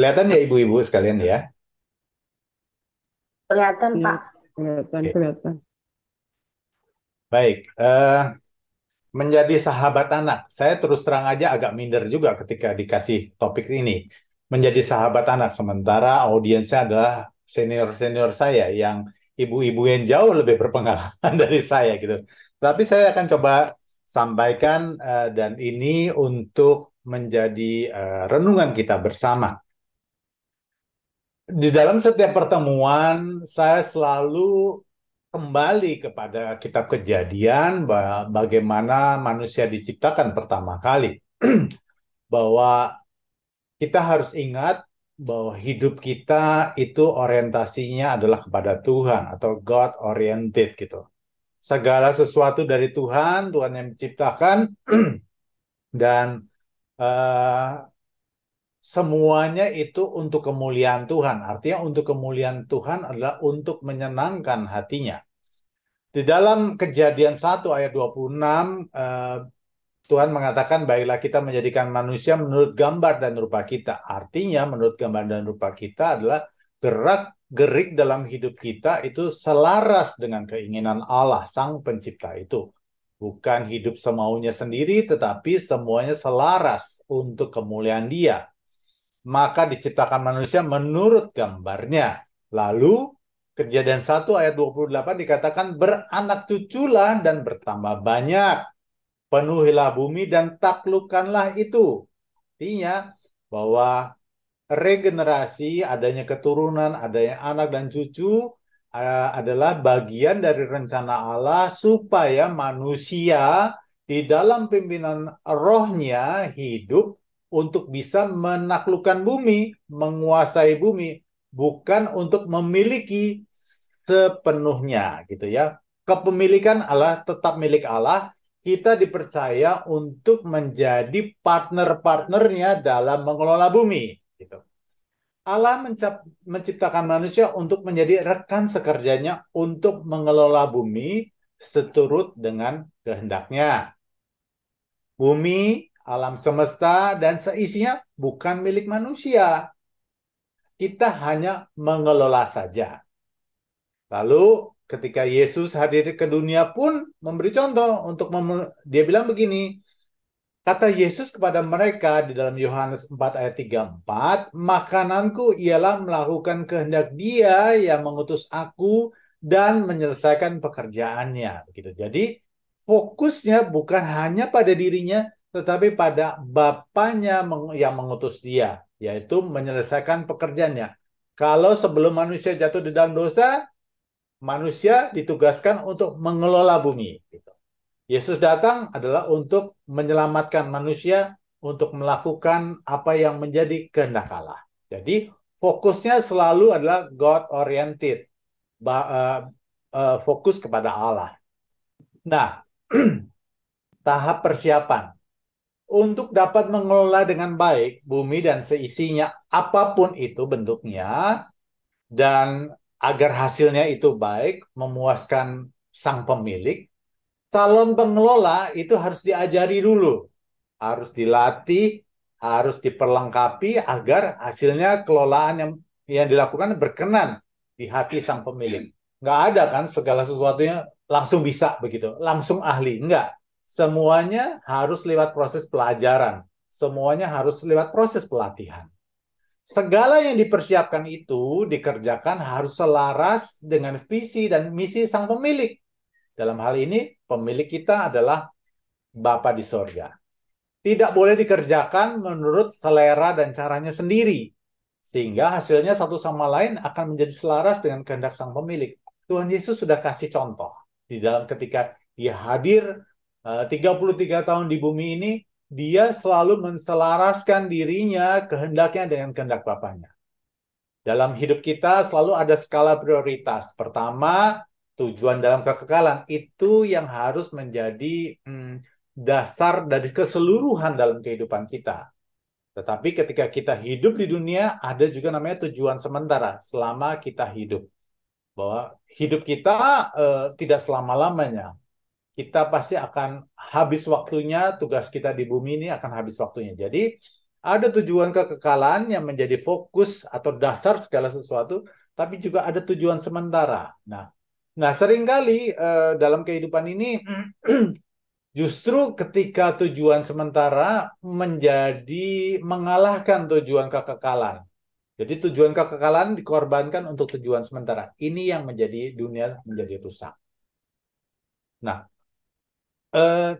Kelihatan ya ibu-ibu sekalian ya. Kelihatan, Iya, Pak. kelihatan, Oke. kelihatan. Baik, menjadi sahabat anak. Saya terus terang aja agak minder juga ketika dikasih topik ini. Menjadi sahabat anak, sementara audiensnya adalah senior-senior saya yang ibu-ibu yang jauh lebih berpengalaman dari saya gitu. Tapi saya akan coba sampaikan dan ini untuk menjadi renungan kita bersama. Di dalam setiap pertemuan, saya selalu kembali kepada kitab Kejadian, bagaimana manusia diciptakan pertama kali. Bahwa kita harus ingat bahwa hidup kita itu orientasinya adalah kepada Tuhan atau God oriented gitu. Segala sesuatu dari Tuhan, Tuhan yang menciptakan dan eh, semuanya itu untuk kemuliaan Tuhan. Artinya untuk kemuliaan Tuhan adalah untuk menyenangkan hatinya. Di dalam Kejadian 1 ayat 26, Tuhan mengatakan, baiklah kita menjadikan manusia menurut gambar dan rupa kita. Artinya menurut gambar dan rupa kita adalah gerak-gerik dalam hidup kita itu selaras dengan keinginan Allah, Sang Pencipta itu. Bukan hidup semaunya sendiri, tetapi semuanya selaras untuk kemuliaan Dia. Maka diciptakan manusia menurut gambarnya. Lalu Kejadian 1 ayat 28 dikatakan beranak cuculah dan bertambah banyak. Penuhilah bumi dan taklukkanlah itu. Artinya bahwa regenerasi, adanya keturunan, adanya anak dan cucu adalah bagian dari rencana Allah supaya manusia di dalam pimpinan rohnya hidup untuk bisa menaklukkan bumi, menguasai bumi, bukan untuk memiliki sepenuhnya gitu ya. Kepemilikan Allah tetap milik Allah, kita dipercaya untuk menjadi partner-partnernya dalam mengelola bumi. Gitu. Allah menciptakan manusia untuk menjadi rekan sekerjanya untuk mengelola bumi seturut dengan kehendaknya. Bumi, alam semesta, dan seisinya bukan milik manusia. Kita hanya mengelola saja. Lalu ketika Yesus hadir ke dunia pun memberi contoh untuk dia bilang begini, kata Yesus kepada mereka di dalam Yohanes 4 ayat 34, makananku ialah melakukan kehendak Dia yang mengutus aku dan menyelesaikan pekerjaannya. Begitu. Jadi fokusnya bukan hanya pada dirinya, tetapi pada Bapaknya yang mengutus dia, yaitu menyelesaikan pekerjaannya. Kalau sebelum manusia jatuh di dalam dosa, manusia ditugaskan untuk mengelola bumi. Gitu. Yesus datang adalah untuk menyelamatkan manusia, untuk melakukan apa yang menjadi kehendak Allah. Jadi fokusnya selalu adalah God oriented, fokus kepada Allah. Nah, tahap persiapan untuk dapat mengelola dengan baik bumi dan seisinya, apapun itu bentuknya, dan agar hasilnya itu baik, memuaskan sang pemilik, calon pengelola itu harus diajari dulu, harus dilatih, harus diperlengkapi agar hasilnya kelolaan yang dilakukan berkenan di hati sang pemilik. Nggak ada kan segala sesuatunya langsung bisa begitu, langsung ahli. Nggak. Semuanya harus lewat proses pelajaran. Semuanya harus lewat proses pelatihan. Segala yang dipersiapkan itu dikerjakan harus selaras dengan visi dan misi sang pemilik. Dalam hal ini, pemilik kita adalah Bapa di sorga. Tidak boleh dikerjakan menurut selera dan caranya sendiri. Sehingga hasilnya satu sama lain akan menjadi selaras dengan kehendak sang pemilik. Tuhan Yesus sudah kasih contoh. Di dalam ketika dia hadir 33 tahun di bumi ini, dia selalu menselaraskan dirinya, kehendaknya dengan kehendak Bapaknya. Dalam hidup kita selalu ada skala prioritas. Pertama, tujuan dalam kekekalan. Itu yang harus menjadi dasar dari keseluruhan dalam kehidupan kita. Tetapi ketika kita hidup di dunia, ada juga namanya tujuan sementara selama kita hidup. Bahwa hidup kita tidak selama-lamanya. Kita pasti akan habis waktunya, tugas kita di bumi ini akan habis waktunya. Jadi Ada tujuan kekekalan yang menjadi fokus atau dasar segala sesuatu, tapi juga ada tujuan sementara. Nah, seringkali dalam kehidupan ini justru ketika tujuan sementara menjadi mengalahkan tujuan kekekalan. Jadi tujuan kekekalan dikorbankan untuk tujuan sementara. Ini yang menjadi dunia menjadi rusak. Nah, eh,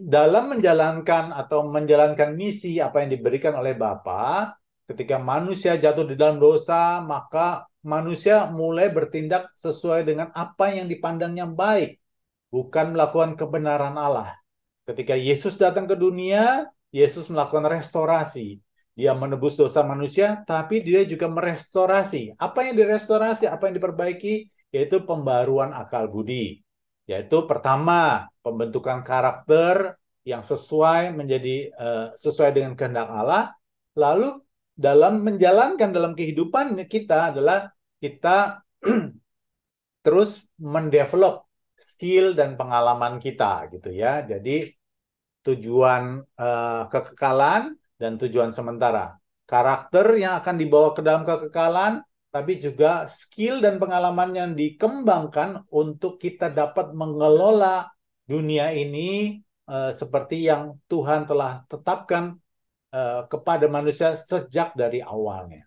dalam menjalankan atau menjalankan misi apa yang diberikan oleh Bapa, ketika manusia jatuh di dalam dosa, maka manusia mulai bertindak sesuai dengan apa yang dipandangnya baik, bukan melakukan kebenaran Allah. Ketika Yesus datang ke dunia, Yesus melakukan restorasi. Dia menebus dosa manusia, tapi dia juga merestorasi. Apa yang direstorasi, apa yang diperbaiki, yaitu pembaruan akal budi. Yaitu pertama, pembentukan karakter yang sesuai sesuai dengan kehendak Allah. Lalu dalam menjalankan dalam kehidupan kita adalah kita terus mendevelop skill dan pengalaman kita gitu ya. Jadi tujuan kekekalan dan tujuan sementara. Karakter yang akan dibawa ke dalam kekekalan, tapi juga skill dan pengalaman yang dikembangkan untuk kita dapat mengelola dunia ini seperti yang Tuhan telah tetapkan kepada manusia sejak dari awalnya.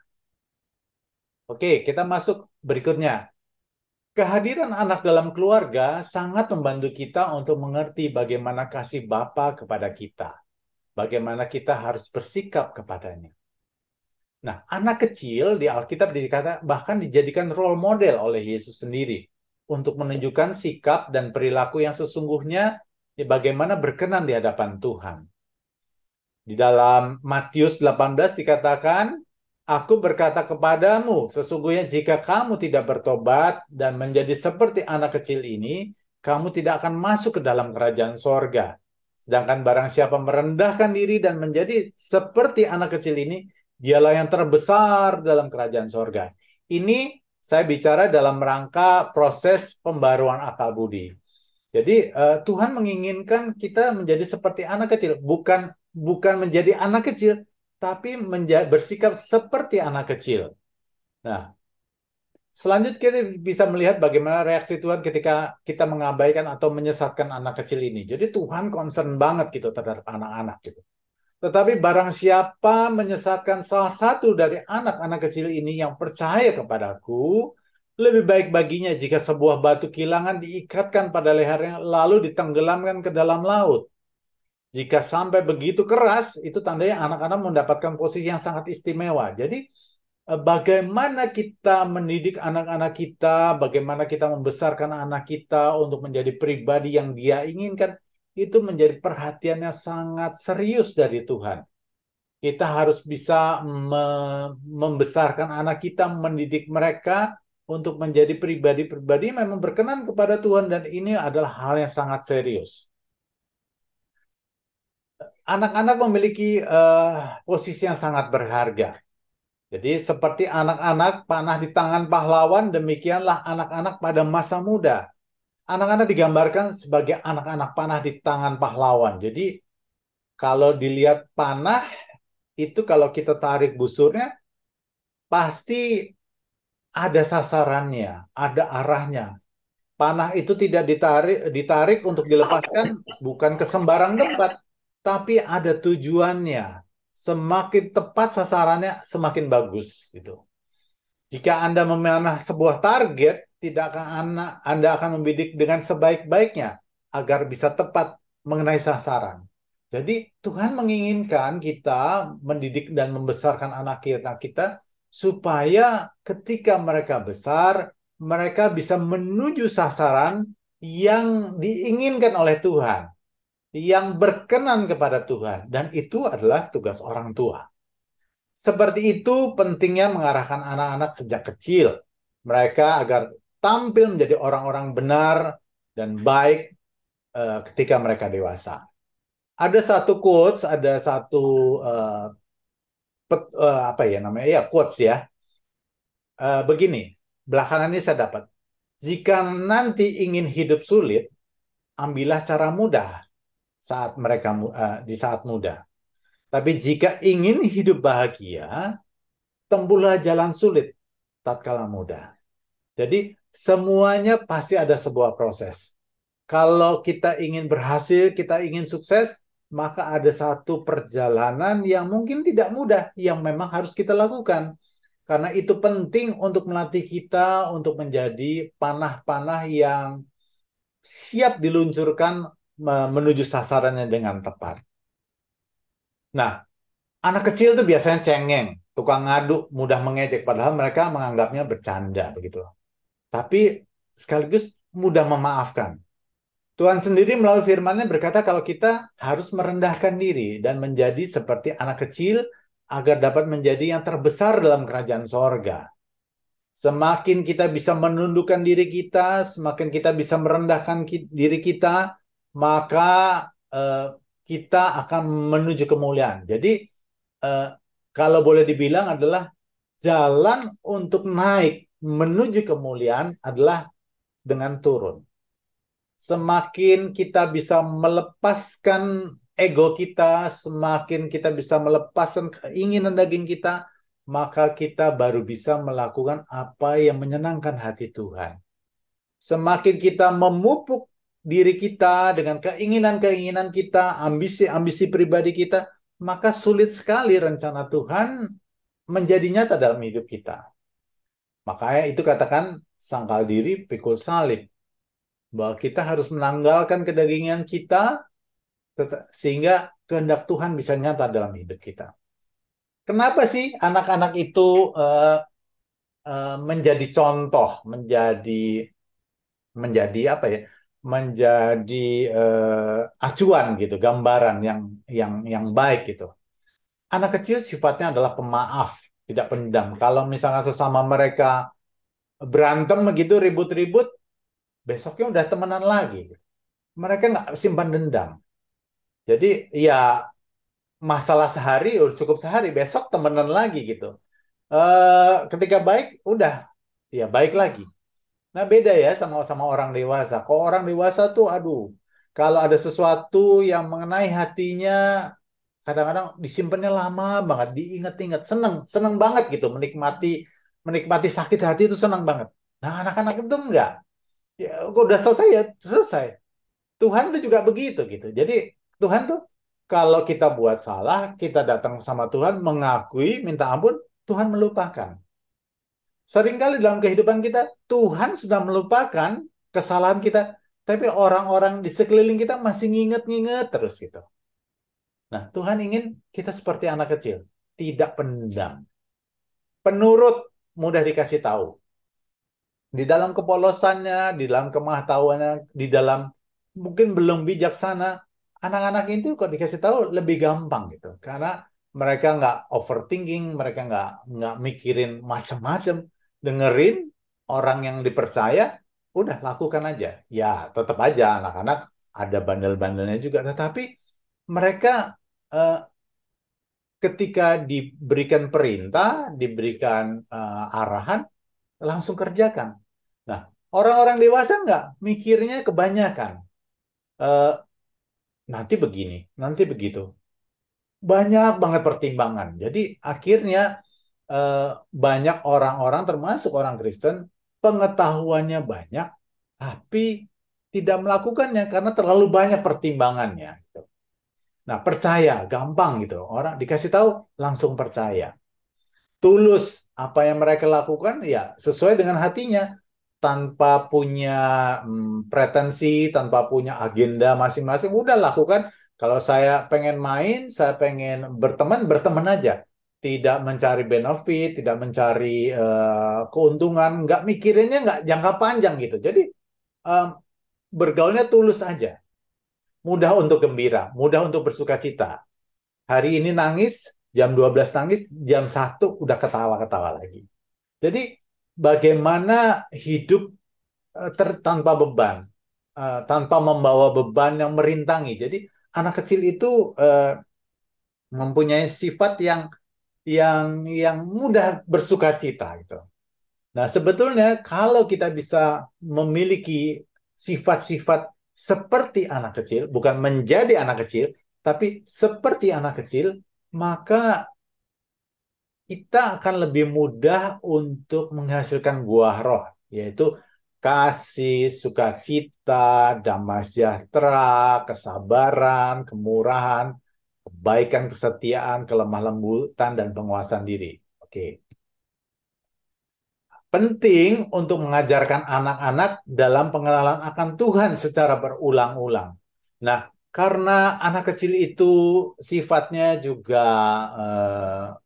Oke, kita masuk berikutnya. Kehadiran anak dalam keluarga sangat membantu kita untuk mengerti bagaimana kasih Bapa kepada kita. Bagaimana kita harus bersikap kepadanya. Nah, anak kecil di Alkitab dikatakan bahkan dijadikan role model oleh Yesus sendiri untuk menunjukkan sikap dan perilaku yang sesungguhnya bagaimana berkenan di hadapan Tuhan. Di dalam Matius 18 dikatakan, Aku berkata kepadamu, sesungguhnya jika kamu tidak bertobat dan menjadi seperti anak kecil ini, kamu tidak akan masuk ke dalam kerajaan sorga. Sedangkan barang siapa merendahkan diri dan menjadi seperti anak kecil ini, dialah yang terbesar dalam kerajaan sorga. Ini saya bicara dalam rangka proses pembaruan akal budi. Jadi Tuhan menginginkan kita menjadi seperti anak kecil, bukan menjadi anak kecil, tapi bersikap seperti anak kecil. Nah, selanjutnya kita bisa melihat bagaimana reaksi Tuhan ketika kita mengabaikan atau menyesatkan anak kecil ini. Jadi Tuhan concern banget gitu terhadap anak-anak gitu. Tetapi barang siapa menyesatkan salah satu dari anak-anak kecil ini yang percaya kepadaku, lebih baik baginya jika sebuah batu kilangan diikatkan pada lehernya lalu ditenggelamkan ke dalam laut. Jika sampai begitu keras, itu tandanya anak-anak mendapatkan posisi yang sangat istimewa. Jadi, bagaimana kita mendidik anak-anak kita, bagaimana kita membesarkan anak kita untuk menjadi pribadi yang Dia inginkan, itu menjadi perhatiannya sangat serius dari Tuhan. Kita harus bisa membesarkan anak kita, mendidik mereka untuk menjadi pribadi-pribadi yang memang berkenan kepada Tuhan, dan ini adalah hal yang sangat serius. Anak-anak memiliki posisi yang sangat berharga. Jadi seperti anak-anak panah di tangan pahlawan, demikianlah anak-anak pada masa muda. Anak-anak digambarkan sebagai anak-anak panah di tangan pahlawan. Jadi kalau dilihat panah, itu kalau kita tarik busurnya, pasti ada sasarannya, ada arahnya. Panah itu tidak ditarik untuk dilepaskan bukan ke sembarang tempat, tapi ada tujuannya. Semakin tepat sasarannya, semakin bagus gitu. Jika Anda memanah sebuah target, tidak akan Anda akan membidik dengan sebaik-baiknya agar bisa tepat mengenai sasaran. Jadi Tuhan menginginkan kita mendidik dan membesarkan anak kita supaya ketika mereka besar, mereka bisa menuju sasaran yang diinginkan oleh Tuhan, yang berkenan kepada Tuhan, dan itu adalah tugas orang tua. Seperti itu pentingnya mengarahkan anak-anak sejak kecil, mereka agar tampil menjadi orang-orang benar dan baik ketika mereka dewasa. Ada satu quotes, ada satu uh, apa ya namanya, ya quotes ya. Begini, belakangan ini saya dapat, jika nanti ingin hidup sulit, ambillah cara mudah di saat muda. Tapi jika ingin hidup bahagia, tempuhlah jalan sulit tatkala muda. Jadi semuanya pasti ada sebuah proses. Kalau kita ingin berhasil, kita ingin sukses, maka ada satu perjalanan yang mungkin tidak mudah, yang memang harus kita lakukan. Karena itu penting untuk melatih kita untuk menjadi panah-panah yang siap diluncurkan menuju sasarannya dengan tepat. Nah, anak kecil itu biasanya cengeng, tukang ngaduk, mudah mengejek, padahal mereka menganggapnya bercanda begitu. Tapi sekaligus mudah memaafkan. Tuhan sendiri melalui firman-Nya berkata kalau kita harus merendahkan diri dan menjadi seperti anak kecil agar dapat menjadi yang terbesar dalam kerajaan sorga. Semakin kita bisa menundukkan diri kita, semakin kita bisa merendahkan diri kita, maka kita akan menuju kemuliaan. Jadi, eh, kalau boleh dibilang adalah jalan untuk naik menuju kemuliaan adalah dengan turun. Semakin kita bisa melepaskan ego kita, semakin kita bisa melepaskan keinginan daging kita, maka kita baru bisa melakukan apa yang menyenangkan hati Tuhan. Semakin kita memupuk diri kita dengan keinginan-keinginan kita, ambisi-ambisi pribadi kita, maka sulit sekali rencana Tuhan menjadi nyata dalam hidup kita. Makanya itu katakan sangkal diri, pikul salib. Bahwa kita harus menanggalkan kedagingan kita sehingga kehendak Tuhan bisa nyata dalam hidup kita. Kenapa sih anak-anak itu menjadi contoh, menjadi apa ya? Menjadi acuan gitu, gambaran yang baik gitu. Anak kecil sifatnya adalah pemaaf, tidak pendam. Kalau misalnya sesama mereka berantem begitu, ribut-ribut, besoknya udah temenan lagi. Mereka nggak simpan dendam. Jadi ya masalah sehari, cukup sehari, besok temenan lagi gitu. Ketika baik, udah ya baik lagi. Nah beda ya sama orang dewasa. Kalau orang dewasa tuh, aduh, kalau ada sesuatu yang mengenai hatinya, kadang-kadang disimpannya lama banget, diingat-ingat, seneng, seneng banget gitu, menikmati menikmati sakit hati itu seneng banget. Nah anak-anak itu enggak. Ya, udah selesai ya selesai. Tuhan tuh juga begitu gitu. Jadi Tuhan tuh kalau kita buat salah, kita datang sama Tuhan mengakui, minta ampun, Tuhan melupakan. Seringkali dalam kehidupan kita, Tuhan sudah melupakan kesalahan kita, tapi orang-orang di sekeliling kita masih nginget-nginget terus gitu. Nah, Tuhan ingin kita seperti anak kecil, tidak pendam, penurut, mudah dikasih tahu. Di dalam kepolosannya, di dalam kemahtahuannya, di dalam mungkin belum bijaksana, anak-anak itu kok dikasih tahu lebih gampang gitu. Karena mereka nggak overthinking, mereka nggak mikirin macam-macam, dengerin orang yang dipercaya, udah lakukan aja. Ya, tetap aja anak-anak ada bandel-bandelnya juga, tetapi mereka ketika diberikan perintah, diberikan arahan, langsung kerjakan. Nah, orang-orang dewasa nggak mikirnya kebanyakan. Eh, nanti begini, nanti begitu. Banyak banget pertimbangan. Jadi akhirnya eh, banyak orang-orang termasuk orang Kristen pengetahuannya banyak, tapi tidak melakukannya karena terlalu banyak pertimbangannya. Gitu. Nah, percaya gampang gitu. Orang dikasih tahu langsung percaya. Tulus apa yang mereka lakukan ya sesuai dengan hatinya tanpa punya pretensi, tanpa punya agenda masing-masing, udah lakukan. Kalau saya pengen main, saya pengen berteman, berteman aja. Tidak mencari benefit, tidak mencari keuntungan, nggak mikirinnya nggak jangka panjang gitu. Jadi em, bergaulnya tulus aja, mudah untuk gembira, mudah untuk bersuka cita. Hari ini nangis, jam 12 nangis, jam 1 udah ketawa-ketawa lagi. Jadi bagaimana hidup tanpa beban, tanpa membawa beban yang merintangi. Jadi anak kecil itu mempunyai sifat yang mudah bersuka cita gitu. Nah, sebetulnya kalau kita bisa memiliki sifat-sifat seperti anak kecil, bukan menjadi anak kecil, tapi seperti anak kecil, maka kita akan lebih mudah untuk menghasilkan buah roh, yaitu kasih, sukacita, damai sejahtera, kesabaran, kemurahan, kebaikan, kesetiaan, kelemah lembutan, dan penguasaan diri. Oke. Penting untuk mengajarkan anak-anak dalam pengenalan akan Tuhan secara berulang-ulang. Nah, karena anak kecil itu sifatnya juga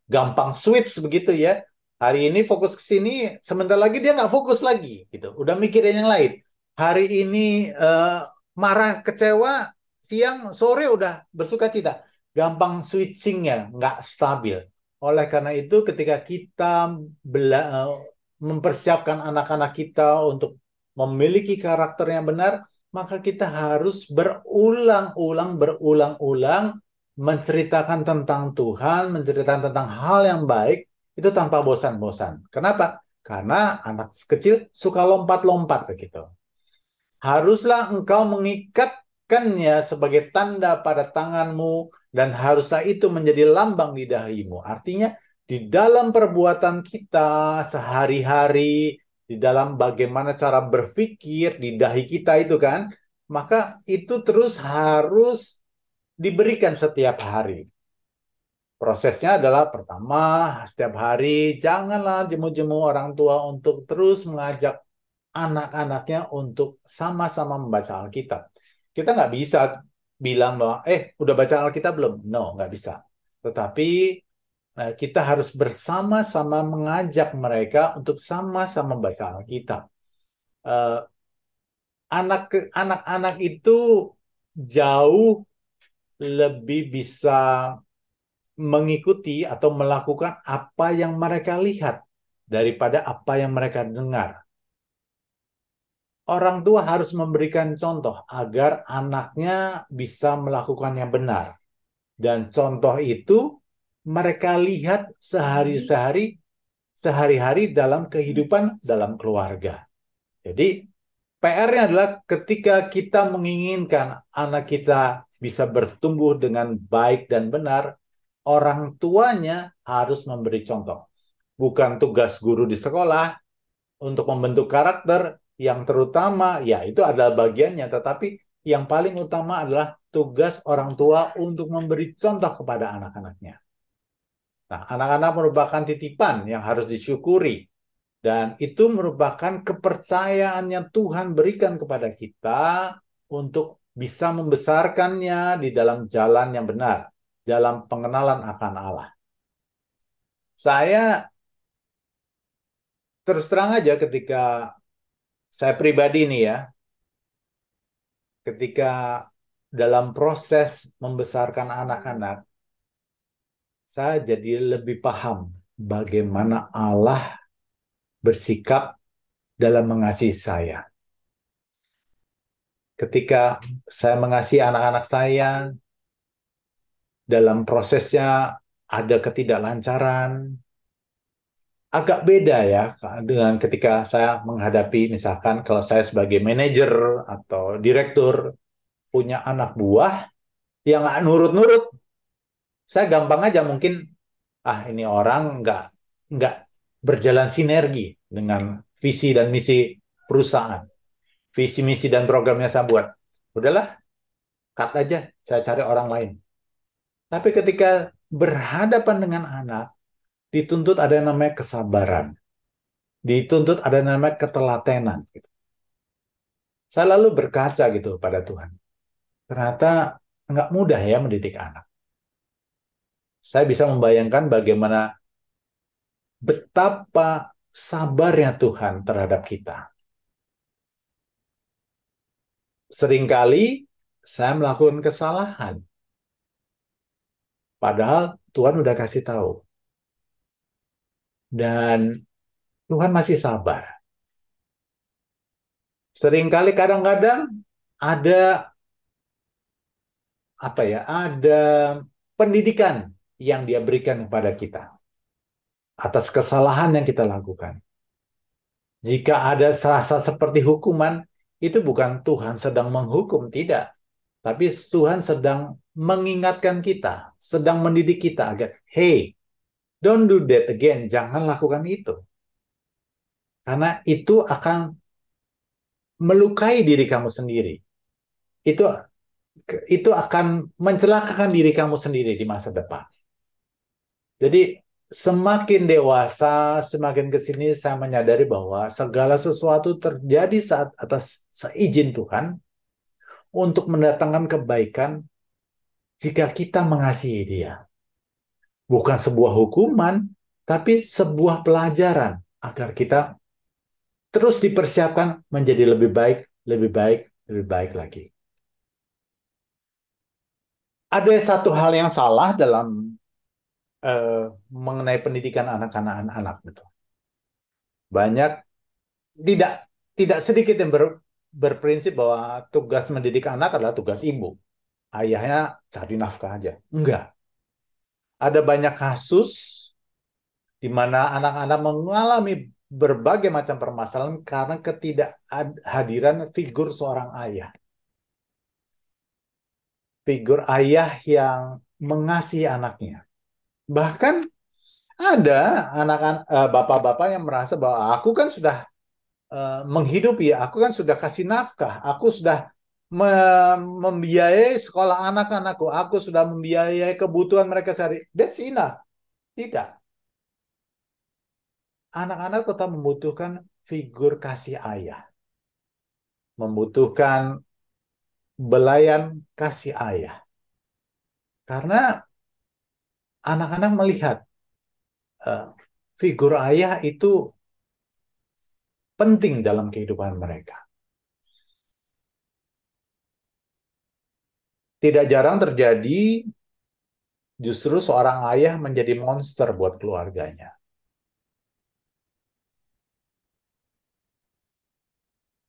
gampang switch begitu ya. Hari ini fokus ke sini, sebentar lagi dia nggak fokus lagi, gitu. Udah mikirin yang lain. Hari ini marah, kecewa, siang, sore udah bersuka cita. Gampang switchingnya, nggak stabil. Oleh karena itu, ketika kita mempersiapkan anak-anak kita untuk memiliki karakter yang benar, maka kita harus berulang-ulang menceritakan tentang Tuhan, menceritakan tentang hal yang baik, itu tanpa bosan-bosan. Kenapa? Karena anak kecil suka lompat-lompat begitu. Haruslah engkau mengikatkannya sebagai tanda pada tanganmu, dan haruslah itu menjadi lambang di dahimu. Artinya, di dalam perbuatan kita sehari-hari, di dalam bagaimana cara berpikir di dahi kita itu kan, maka itu terus harus diberikan setiap hari. Prosesnya adalah pertama, setiap hari janganlah jemu-jemu orang tua untuk terus mengajak anak-anaknya untuk sama-sama membaca Alkitab. Kita nggak bisa bilang bahwa, udah baca Alkitab belum? No, nggak bisa. Tetapi kita harus bersama-sama mengajak mereka untuk sama-sama membaca Alkitab. Eh, Anak-anak itu jauh lebih bisa mengikuti atau melakukan apa yang mereka lihat daripada apa yang mereka dengar. Orang tua harus memberikan contoh agar anaknya bisa melakukan yang benar. Dan contoh itu mereka lihat sehari-hari dalam kehidupan dalam keluarga. Jadi PR-nya adalah ketika kita menginginkan anak kita bisa bertumbuh dengan baik dan benar, orang tuanya harus memberi contoh. Bukan tugas guru di sekolah untuk membentuk karakter, yang terutama ya itu adalah bagiannya, tetapi yang paling utama adalah tugas orang tua untuk memberi contoh kepada anak-anaknya. Nah, anak-anak merupakan titipan yang harus disyukuri, dan itu merupakan kepercayaan yang Tuhan berikan kepada kita untuk bisa membesarkannya di dalam jalan yang benar, dalam pengenalan akan Allah. Saya terus terang aja, ketika saya pribadi nih ya, ketika dalam proses membesarkan anak-anak, saya jadi lebih paham bagaimana Allah bersikap dalam mengasihi saya. Ketika saya mengasihi anak-anak saya, dalam prosesnya ada ketidaklancaran, agak beda ya dengan ketika saya menghadapi, misalkan kalau saya sebagai manajer atau direktur punya anak buah yang nggak nurut-nurut, saya gampang aja mungkin, ini orang nggak berjalan sinergi dengan visi dan misi perusahaan, visi misi dan programnya saya buat. Udahlah, cut aja, saya cari orang lain. Tapi ketika berhadapan dengan anak, dituntut ada yang namanya kesabaran, dituntut ada yang namanya ketelatenan. Gitu. Saya lalu berkaca gitu pada Tuhan. Ternyata nggak mudah ya mendidik anak. Saya bisa membayangkan bagaimana betapa sabarnya Tuhan terhadap kita. Seringkali saya melakukan kesalahan, padahal Tuhan udah kasih tahu. Dan Tuhan masih sabar. Seringkali kadang-kadang ada ada pendidikan yang dia berikan kepada kita atas kesalahan yang kita lakukan. Jika ada serasa seperti hukuman, itu bukan Tuhan sedang menghukum, tidak. Tapi Tuhan sedang mengingatkan kita, sedang mendidik kita agar, hey, don't do that again, jangan lakukan itu. Karena itu akan melukai diri kamu sendiri. Itu itu akan mencelakakan diri kamu sendiri di masa depan. Jadi semakin dewasa, semakin ke sini saya menyadari bahwa segala sesuatu terjadi saat atas seizin Tuhan untuk mendatangkan kebaikan jika kita mengasihi Dia. Bukan sebuah hukuman, tapi sebuah pelajaran agar kita terus dipersiapkan menjadi lebih baik, lebih baik, lebih baik lagi. Ada satu hal yang salah dalam eh, mengenai pendidikan anak-anak gitu. Banyak tidak tidak sedikit yang berprinsip bahwa tugas mendidik anak adalah tugas ibu. Ayahnya cari nafkah aja. Enggak. Ada banyak kasus di mana anak-anak mengalami berbagai macam permasalahan karena ketidakhadiran figur seorang ayah. Figur ayah yang mengasihi anaknya. Bahkan ada anak-anak bapak-bapak yang merasa bahwa aku kan sudah menghidupi, aku kan sudah kasih nafkah, aku sudah membiayai sekolah anak-anakku, aku sudah membiayai kebutuhan mereka sehari. That's enough. Tidak. Anak-anak tetap membutuhkan figur kasih ayah, membutuhkan belayan kasih ayah. Karena anak-anak melihat uh, figur ayah itu penting dalam kehidupan mereka. Tidak jarang terjadi justru seorang ayah menjadi monster buat keluarganya.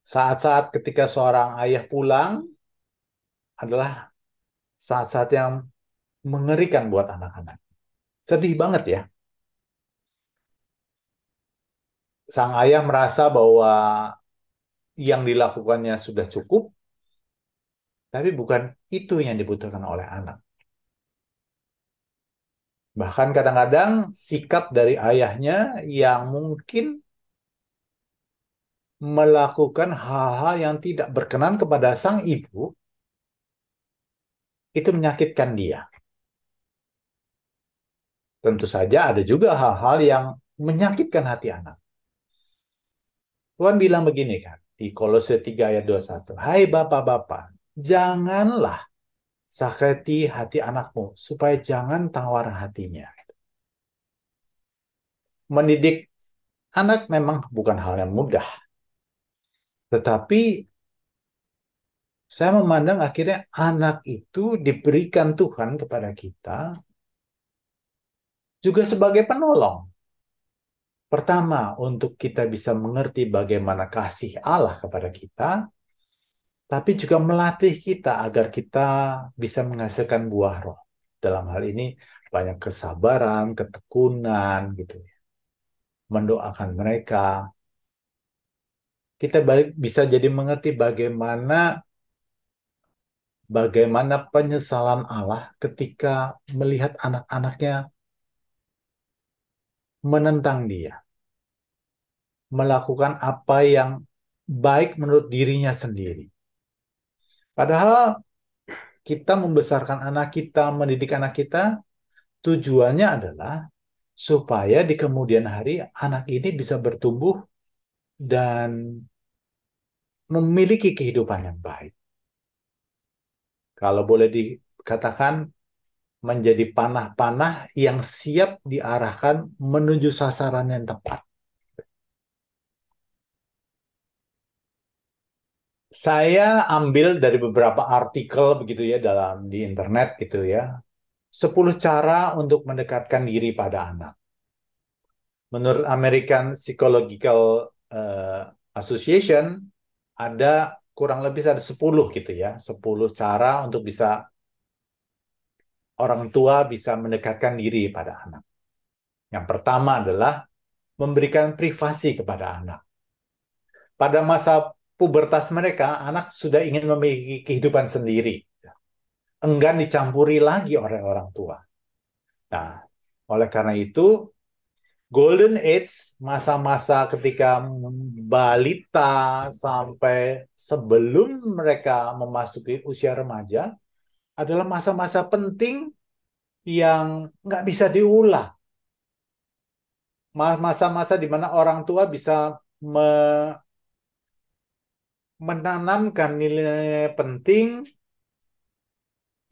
Saat-saat ketika seorang ayah pulang adalah saat-saat yang mengerikan buat anak-anak. Sedih banget ya. Sang ayah merasa bahwa yang dilakukannya sudah cukup, tapi bukan itu yang dibutuhkan oleh anak. Bahkan kadang-kadang sikap dari ayahnya yang mungkin melakukan hal-hal yang tidak berkenan kepada sang ibu, itu menyakitkan dia. Tentu saja ada juga hal-hal yang menyakitkan hati anak. Tuhan bilang begini kan, di Kolose 3 ayat 21. Hai bapak-bapak, janganlah sakiti hati anakmu, supaya jangan tawar hatinya. Mendidik anak memang bukan hal yang mudah. Tetapi saya memandang akhirnya anak itu diberikan Tuhan kepada kita juga sebagai penolong. Pertama, untuk kita bisa mengerti bagaimana kasih Allah kepada kita, tapi juga melatih kita agar kita bisa menghasilkan buah roh. Dalam hal ini banyak kesabaran, ketekunan gitu. Mendoakan mereka. Kita bisa jadi mengerti bagaimana penyesalan Allah ketika melihat anak-anaknya menentang dia, melakukan apa yang baik menurut dirinya sendiri. Padahal kita membesarkan anak kita, mendidik anak kita, tujuannya adalah supaya di kemudian hari anak ini bisa bertumbuh dan memiliki kehidupan yang baik. Kalau boleh dikatakan menjadi panah-panah yang siap diarahkan menuju sasaran yang tepat. Saya ambil dari beberapa artikel begitu ya di internet gitu ya. 10 cara untuk mendekatkan diri pada anak. Menurut American Psychological Association ada kurang lebih ada 10 gitu ya. 10 cara untuk bisa orang tua bisa mendekatkan diri pada anak. Yang pertama adalah memberikan privasi kepada anak. Pada masa pubertas mereka, anak sudah ingin memiliki kehidupan sendiri. enggan dicampuri lagi oleh orang tua. Nah, oleh karena itu, Golden Age, masa-masa ketika balita sampai sebelum mereka memasuki usia remaja, adalah masa-masa penting yang nggak bisa diulang. Masa-masa di mana orang tua bisa menanamkan nilai penting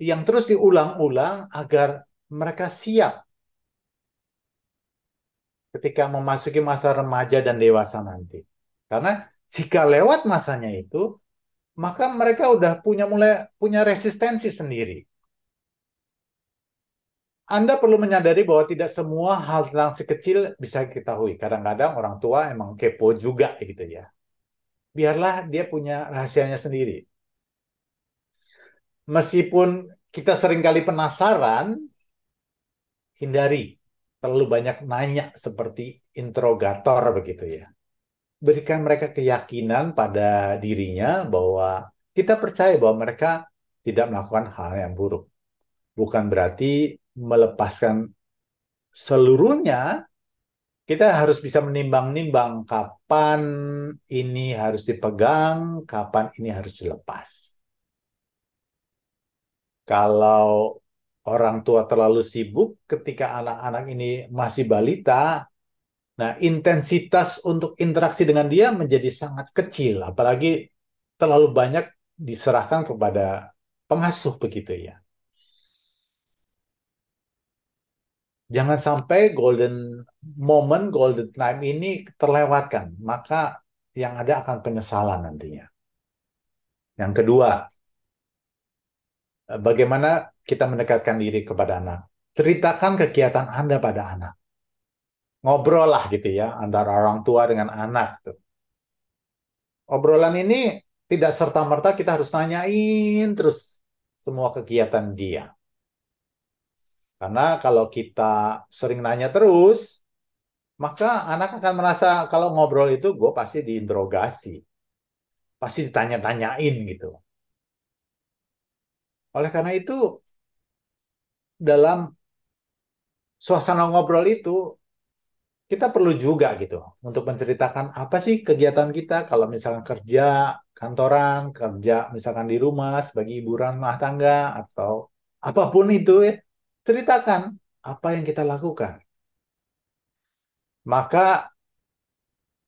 yang terus diulang-ulang agar mereka siap ketika memasuki masa remaja dan dewasa nanti. Karena jika lewat masanya itu, maka mereka udah mulai punya resistensi sendiri. Anda perlu menyadari bahwa tidak semua hal tentang si kecil bisa diketahui. Kadang-kadang orang tua emang kepo juga gitu ya. Biarlah dia punya rahasianya sendiri. Meskipun kita seringkali penasaran, hindari terlalu banyak nanya seperti interrogator begitu ya. Berikan mereka keyakinan pada dirinya bahwa kita percaya bahwa mereka tidak melakukan hal yang buruk. Bukan berarti melepaskan seluruhnya. Kita harus bisa menimbang-nimbang kapan ini harus dipegang, kapan ini harus dilepas. Kalau orang tua terlalu sibuk ketika anak-anak ini masih balita, nah intensitas untuk interaksi dengan dia menjadi sangat kecil, apalagi terlalu banyak diserahkan kepada pengasuh begitu ya. Jangan sampai golden moment, golden time ini terlewatkan, maka yang ada akan penyesalan nantinya. Yang kedua, bagaimana kita mendekatkan diri kepada anak. Ceritakan kegiatan Anda pada anak. Ngobrol lah gitu ya, antara orang tua dengan anak. Tuh. Obrolan ini tidak serta-merta kita harus nanyain terus semua kegiatan dia. Karena kalau kita sering nanya terus, maka anak akan merasa kalau ngobrol itu gue pasti diinterogasi, pasti ditanya-tanyain gitu. Oleh karena itu, dalam suasana ngobrol itu, kita perlu juga gitu untuk menceritakan apa sih kegiatan kita kalau misalkan kerja kantoran, kerja misalkan di rumah sebagai ibu rumah tangga atau apapun itu ya, ceritakan apa yang kita lakukan. Maka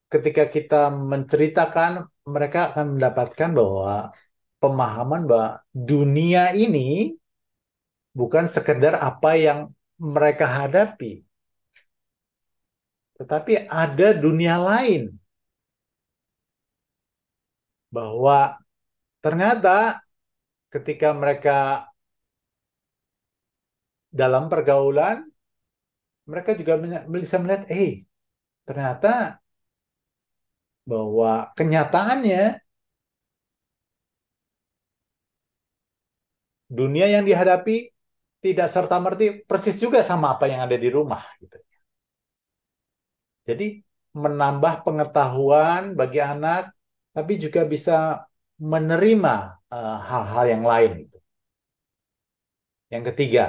ketika kita menceritakan, mereka akan mendapatkan bahwa pemahaman bahwa dunia ini bukan sekedar apa yang mereka hadapi, tetapi ada dunia lain bahwa ternyata ketika mereka dalam pergaulan, mereka juga bisa melihat, ternyata bahwa kenyataannya dunia yang dihadapi tidak serta-merta persis juga sama apa yang ada di rumah. Gitu. Jadi menambah pengetahuan bagi anak, tapi juga bisa menerima hal-hal yang lain. Gitu. Yang ketiga,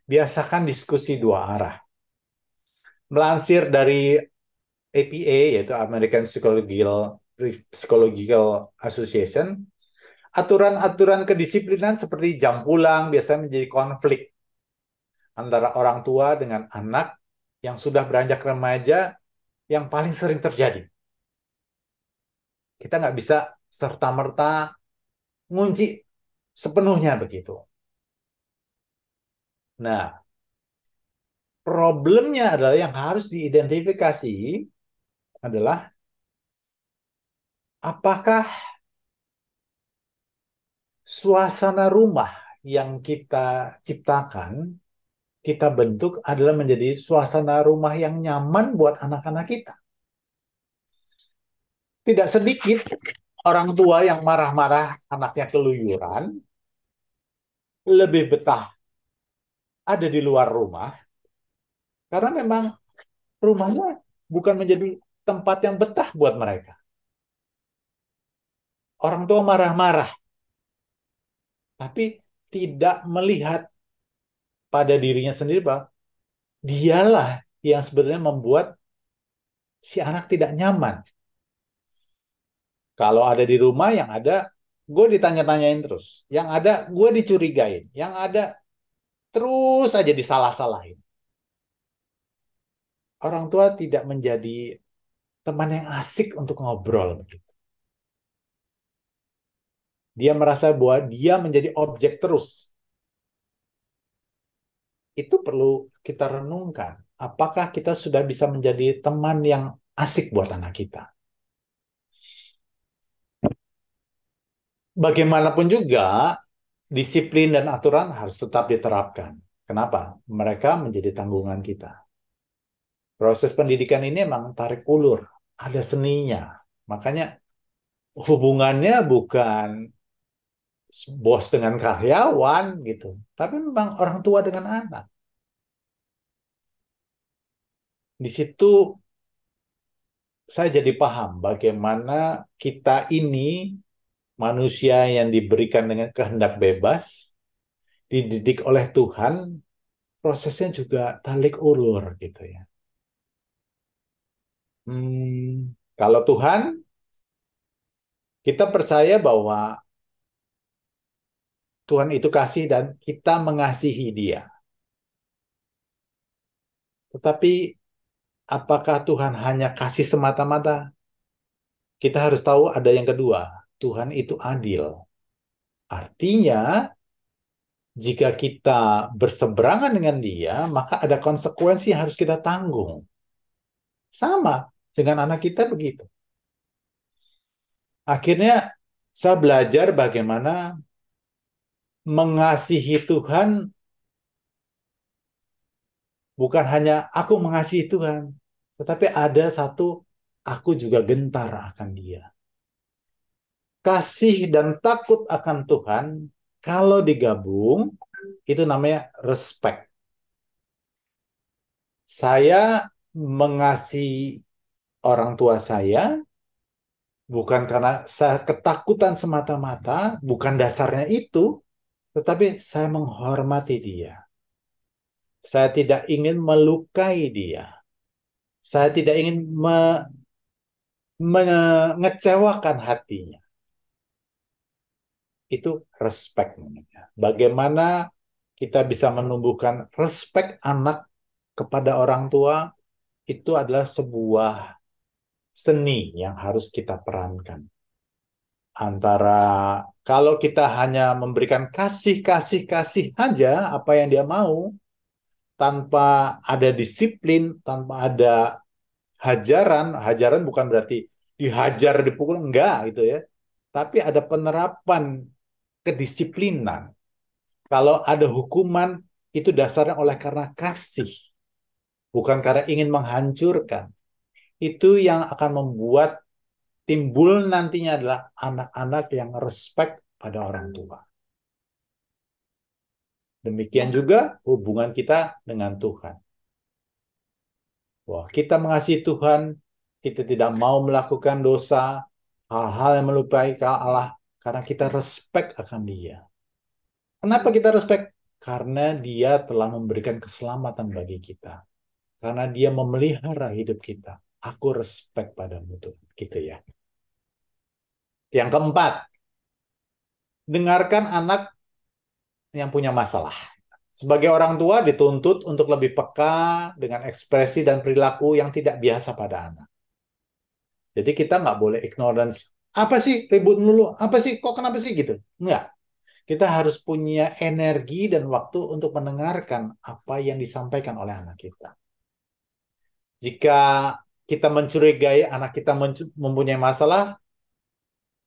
biasakan diskusi dua arah. Melansir dari APA, yaitu American Psychological Association, aturan-aturan kedisiplinan seperti jam pulang biasanya menjadi konflik antara orang tua dengan anak yang sudah beranjak remaja yang paling sering terjadi. Kita nggak bisa serta-merta ngunci sepenuhnya begitu. Nah, problemnya adalah yang harus diidentifikasi adalah apakah suasana rumah yang kita ciptakan, kita bentuk adalah menjadi suasana rumah yang nyaman buat anak-anak kita. Tidak sedikit orang tua yang marah-marah anaknya keluyuran, lebih betah ada di luar rumah, karena memang rumahnya bukan menjadi tempat yang betah buat mereka. Orang tua marah-marah, tapi tidak melihat pada dirinya sendiri bahwa dialah yang sebenarnya membuat si anak tidak nyaman. Kalau ada di rumah, yang ada gue ditanya-tanyain terus. Yang ada gue dicurigain. Yang ada terus aja disalah-salahin. Orang tua tidak menjadi teman yang asik untuk ngobrol. Dia merasa bahwa dia menjadi objek terus. Itu perlu kita renungkan. Apakah kita sudah bisa menjadi teman yang asik buat anak kita? Bagaimanapun juga, disiplin dan aturan harus tetap diterapkan. Kenapa? Mereka menjadi tanggungan kita. Proses pendidikan ini memang tarik ulur, ada seninya. Makanya hubungannya bukan bos dengan karyawan gitu, tapi memang orang tua dengan anak. Di situ saya jadi paham bagaimana kita ini manusia yang diberikan dengan kehendak bebas, dididik oleh Tuhan, prosesnya juga tarik ulur gitu ya. Kalau Tuhan, kita percaya bahwa Tuhan itu kasih dan kita mengasihi Dia. Tetapi apakah Tuhan hanya kasih semata-mata? Kita harus tahu ada yang kedua. Tuhan itu adil. Artinya, jika kita berseberangan dengan Dia, maka ada konsekuensi yang harus kita tanggung. Sama dengan anak kita begitu. Akhirnya, saya belajar bagaimana mengasihi Tuhan bukan hanya aku mengasihi Tuhan, tetapi ada satu, aku juga gentar akan Dia. Kasih dan takut akan Tuhan, kalau digabung, itu namanya respect. Saya mengasihi orang tua saya, bukan karena saya ketakutan semata-mata, bukan dasarnya itu, tetapi saya menghormati dia. Saya tidak ingin melukai dia. Saya tidak ingin mengecewakan hatinya. Itu respect namanya. Bagaimana kita bisa menumbuhkan respect anak kepada orang tua, itu adalah sebuah seni yang harus kita perankan. Antara kalau kita hanya memberikan kasih, kasih, kasih aja apa yang dia mau, tanpa ada disiplin, tanpa ada hajaran, hajaran bukan berarti dihajar, dipukul, enggak gitu ya. Tapi ada penerapan kedisiplinan. Kalau ada hukuman, itu dasarnya oleh karena kasih, bukan karena ingin menghancurkan. Itu yang akan membuat timbul nantinya adalah anak-anak yang respect pada orang tua. Demikian juga hubungan kita dengan Tuhan. Wah, kita mengasihi Tuhan, kita tidak mau melakukan dosa, hal-hal yang melupai Allah, karena kita respect akan Dia. Kenapa kita respect? Karena Dia telah memberikan keselamatan bagi kita. Karena Dia memelihara hidup kita. Aku respect padamu Tuhan. Gitu ya. Yang keempat, dengarkan anak yang punya masalah. Sebagai orang tua dituntut untuk lebih peka dengan ekspresi dan perilaku yang tidak biasa pada anak. Jadi kita nggak boleh ignorance. Apa sih ribut dulu? Apa sih? Kok kenapa sih gitu? Nggak. Kita harus punya energi dan waktu untuk mendengarkan apa yang disampaikan oleh anak kita. Jika kita mencurigai anak kita mempunyai masalah,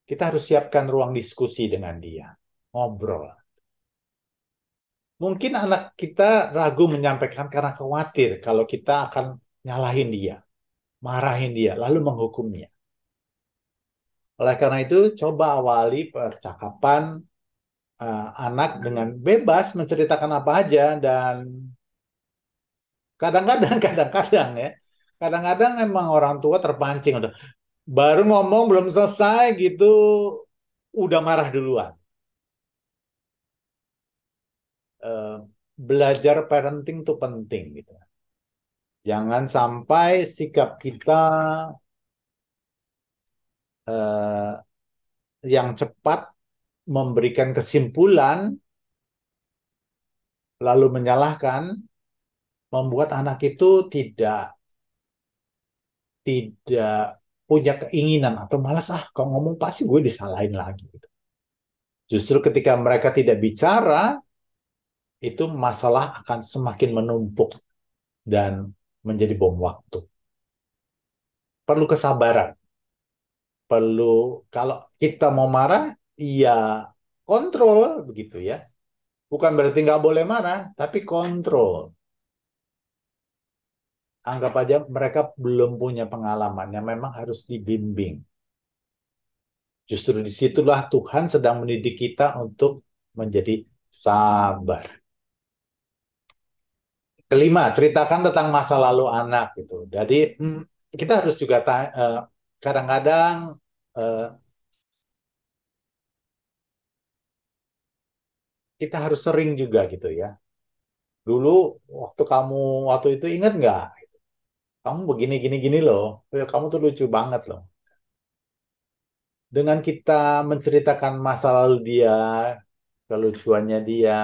kita harus siapkan ruang diskusi dengan dia. Ngobrol. Mungkin anak kita ragu menyampaikan karena khawatir kalau kita akan nyalahin dia, marahin dia, lalu menghukumnya. Oleh karena itu, coba awali percakapan anak dengan bebas menceritakan apa aja, dan kadang-kadang kadang-kadang ya, kadang-kadang emang orang tua terpancing udah baru ngomong belum selesai gitu udah marah duluan. eh, belajar parenting itu penting gitu. Jangan sampai sikap kita eh, yang cepat memberikan kesimpulan lalu menyalahkan membuat anak itu tidak punya keinginan atau malas kalau ngomong pasti gue disalahin lagi gitu. Justru ketika mereka tidak bicara itu masalah akan semakin menumpuk dan menjadi bom waktu. Perlu kesabaran, perlu kalau kita mau marah, iya kontrol begitu ya. Bukan berarti nggak boleh marah, tapi kontrol. Anggap aja mereka belum punya pengalaman yang memang harus dibimbing. Justru disitulah Tuhan sedang mendidik kita untuk menjadi sabar. Kelima, ceritakan tentang masa lalu anak gitu. Jadi kita harus juga kadang-kadang eh, kita harus sering juga gitu ya. Dulu waktu itu ingat nggak? Kamu begini gini gini loh. Kamu tuh lucu banget loh. Dengan kita menceritakan masa lalu dia, kelucuannya dia,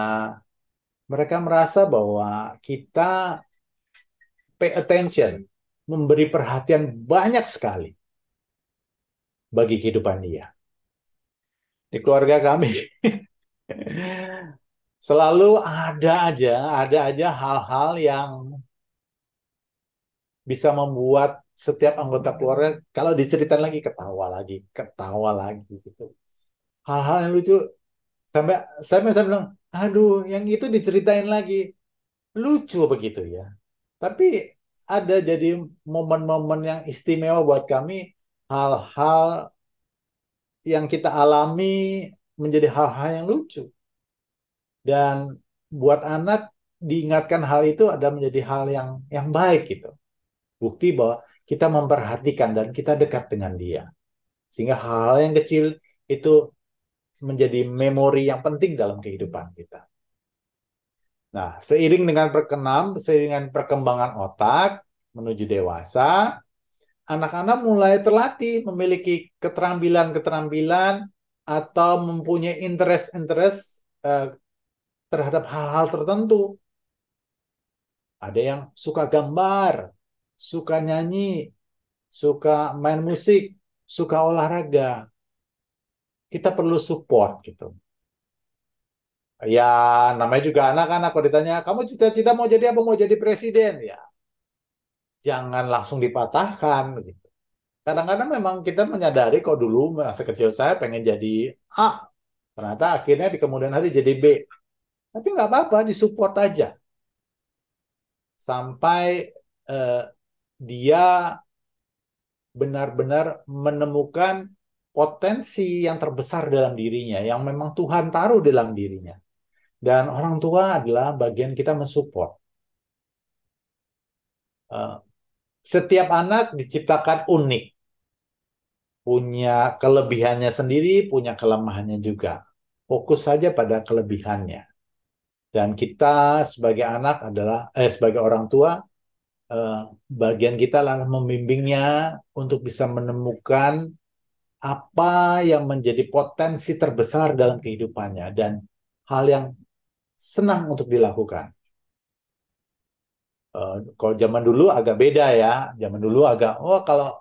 mereka merasa bahwa kita pay attention, memberi perhatian banyak sekali bagi kehidupan dia. Di keluarga kami selalu ada aja hal-hal yang bisa membuat setiap anggota keluarga kalau diceritain lagi ketawa lagi gitu. Hal-hal yang lucu sampai saya bilang, aduh, yang itu diceritain lagi lucu begitu ya. Tapi ada jadi momen-momen yang istimewa buat kami, hal-hal yang kita alami menjadi hal-hal yang lucu. Dan buat anak diingatkan hal itu ada menjadi hal yang baik gitu. Bukti bahwa kita memperhatikan dan kita dekat dengan dia. Sehingga hal-hal yang kecil itu menjadi memori yang penting dalam kehidupan kita. Nah, seiring dengan perkembangan otak menuju dewasa, anak-anak mulai terlatih memiliki keterampilan-keterampilan atau mempunyai interest-interest terhadap hal-hal tertentu. Ada yang suka gambar, suka nyanyi, suka main musik, suka olahraga. Kita perlu support gitu. Ya, namanya juga anak-anak. Kalau ditanya, kamu cita-cita mau jadi apa? Mau jadi presiden? Ya, jangan langsung dipatahkan gitu. Kadang-kadang memang kita menyadari kok dulu masa kecil saya pengen jadi A, ternyata akhirnya di kemudian hari jadi B. Tapi nggak apa-apa, disupport aja sampai eh, dia benar-benar menemukan potensi yang terbesar dalam dirinya, yang memang Tuhan taruh dalam dirinya. Dan orang tua adalah bagian kita mensupport. Eh, Setiap anak diciptakan unik, punya kelebihannya sendiri, punya kelemahannya juga. Fokus saja pada kelebihannya. Dan kita sebagai anak sebagai orang tua, eh, bagian kita adalah membimbingnya untuk bisa menemukan apa yang menjadi potensi terbesar dalam kehidupannya dan hal yang senang untuk dilakukan. Kalau zaman dulu agak beda ya. Zaman dulu oh kalau